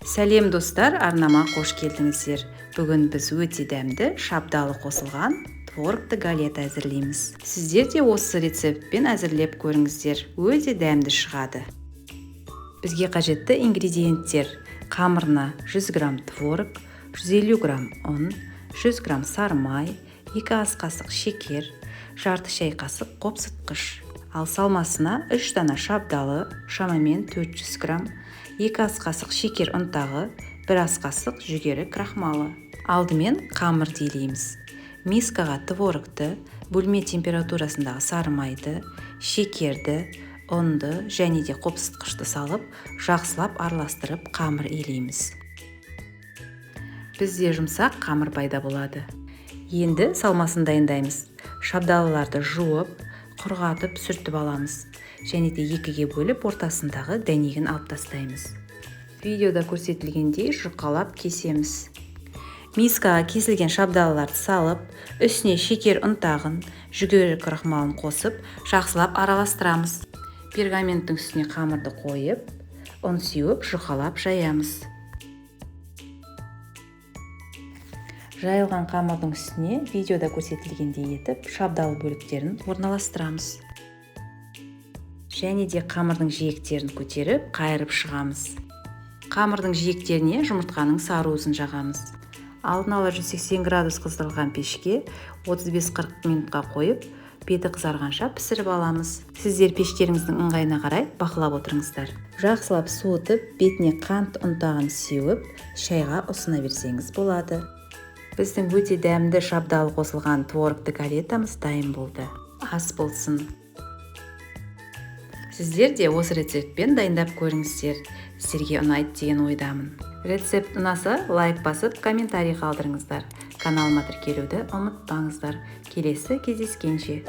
Сәлем достар, арнама қош келдіңіздер. Бүгін біз өте дәмді шабдалы қосылған творогты галета әзірлейміз. Сіздер де осы рецептпен әзірлеп көріңіздер, өте дәмді шығады. Бізге қажетті ингредиенттер: қамырына 100 грамм творог, 150 грамм ұн, 100 грамм сары май, 2 ас қасық шекер, жарты шай қасық қопсытқыш. Ал салмасына 3 дана шабдалы, шамамен 400 грамм, 2 ас қасық шекер ұнтағы, 1 ас қасық жүгері крахмалы. Алдымен қамыр дейлейміз. Мискаға творогты, бөлме температурасындағы сары майды, шекерді, ұнды және де қопсытқышты салып, жақсылап араластырып қамыр илейміз. Бізде жұмсақ қамыр пайда болады. Енді салмасын дайындаймыз. Шабдалыларды жуып, құрғатып сүртіп аламыз. Және де екіге бөліп ортасындағы дәнегін алып тастаймыз. Видеода көрсетілгендей жұқалап кесеміз. Мискаға кесілген шабдалыларды салып, үстіне шекер ұнтағын, жүгері крахмалын қосып, жақсылап араластырамыз. Пергаменттің үстіне қамырды қойып, ұн сеуіп, жұқалап жаямыз. Жайылған қамырдың үстіне видеода көрсетілгендей етіп, шабдалы бөліктерін орналастырамыз. Және де қамырдың жиектерін көтеріп, қайырып шығамыз. Қамырдың жиектеріне жұмыртқаның сары-уызын жағамыз. Алдын ала 180 градус қыздырылған пешке 35-40 минутқа қойып, беті қызарғанша пісіріп аламыз. Сіздер пештеріңіздің ыңғайына қарай бақылап отырыңыздар. Жақсылап суытып, бетіне қант ұнтағын сеуіп, шайға ұсына берсеңіз болады. Біздің өте дәмді шабдалы қосылған творогты галетамыз дайын болды. Ас болсын. Сіздер де осы рецептпен дайындап көріңіздер. Сіздерге ұнайды деген ойдамын. Рецепт ұнаса, лайк басып, комментарий қалдырыңыздар. Каналыма тіркелуді ұмытпаңыздар. Келесі кездескенше.